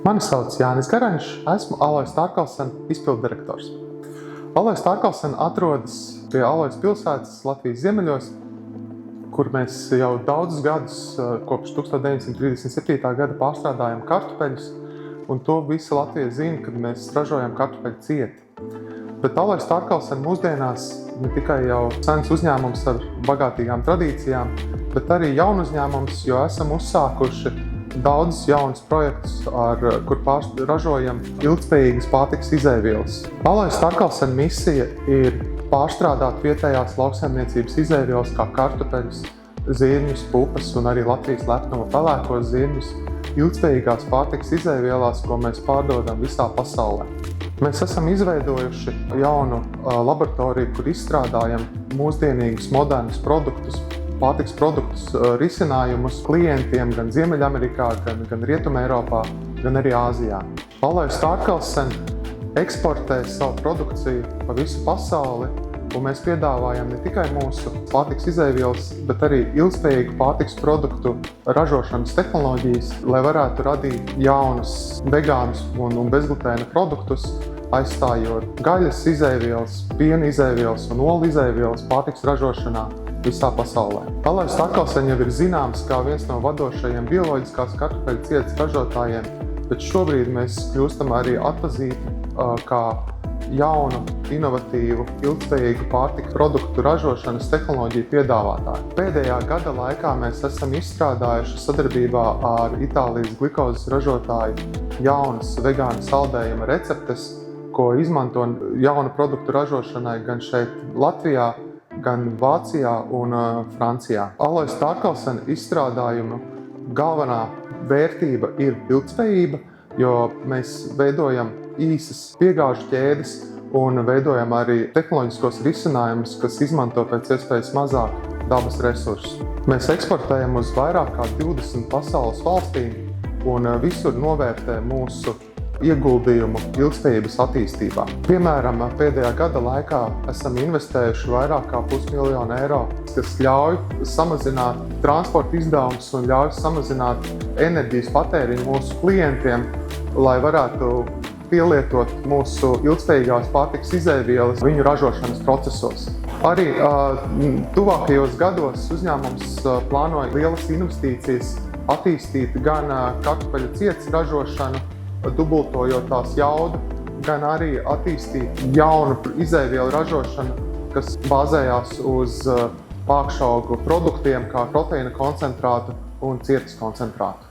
Mani sauc Jānis Garančs, esmu Alojas Tārkalsena izpilddirektors. Alojas Tārkalsena atrodas pie Alojas pilsētas Latvijas ziemeļos, kur mēs jau daudzus gadus, kopš 1937. gada pārstrādājam kartupeļus, un to visa Latvija zina, kad mēs ražojam kartupeļu cieti. Bet Alojas Tārkalsena mūsdienās ne tikai jau sens uzņēmums ar bagātīgām tradīcijām, bet arī jaunu uzņēmums, jo esam uzsākuši daudzus jaunus projektus, kur ražojam ilgtspējīgas pārtikas izēvielas. Alojas Tārkalsena misija ir pārstrādāt vietējās lauksaimniecības izēvielas kā kartupeļus, zirņus, pupas un arī Latvijas lepnuma pelēkos zirņus ilgtspējīgās pārtikas izēvielās, ko mēs pārdodam visā pasaulē. Mēs esam izveidojuši jaunu laboratoriju, kur izstrādājam mūsdienīgus, modernus produktus, pārtikas produktus, risinājumus klientiem gan Ziemeļamerikā, gan Rietumeiropā, gan arī Āzijā. Alojas Tārkalsena eksportē savu produkciju pa visu pasauli, un mēs piedāvājam ne tikai mūsu pārtikas izēvielas, bet arī ilgtspējīgu pārtikas produktu ražošanas tehnoloģijas, lai varētu radīt jaunus vegānus un bezglutēna produktus, aizstājot gaļas izēvielas, piena izēvielas un olu izēvielas pārtikas ražošanā visā pasaulē. Alojas Tārkalsena jau ir zināms kā viens no vadošajiem bioloģiskās kartupeļu cietas ražotājiem, bet šobrīd mēs kļūstam arī atpazīti kā jaunu, inovatīvu, ilgtspējīgu pārtikas produktu ražošanas tehnoloģiju piedāvātāju. Pēdējā gada laikā mēs esam izstrādājuši sadarbībā ar Itālijas glikozes ražotāju jaunas vegānu saldējuma receptes, ko izmanto jaunu produktu ražošanai gan šeit Latvijā, gan Vācijā un Francijā. Alojas Tārkalsena izstrādājumu galvenā vērtība ir ilgtspējība, jo mēs veidojam īsas piegāžu ķēdes un veidojam arī tehnoloģiskos risinājumus, kas izmanto pēc iespējas mazāk dabas resursus. Mēs eksportējam uz vairāk kā 20 pasaules valstīm un visur novērtē mūsu ieguldījumu ilgtspējības attīstībā. Piemēram, pēdējā gada laikā esam investējuši vairāk kā $500 000, kas ļauj samazināt transporta izdevumus un ļauj samazināt enerģijas patēriņu mūsu klientiem, lai varētu pielietot mūsu ilgtspējīgās pārtikas izēvielas viņu ražošanas procesos. Arī tuvākajos gados uzņēmums plānoja lielas investīcijas attīstīt gan kartupeļu cietas ražošanu, dubultojot tās jaudu, gan arī attīstīt jaunu izēvielu ražošanu, kas bāzējās uz pākšaugu produktiem kā proteīna koncentrātu un cietas koncentrātu.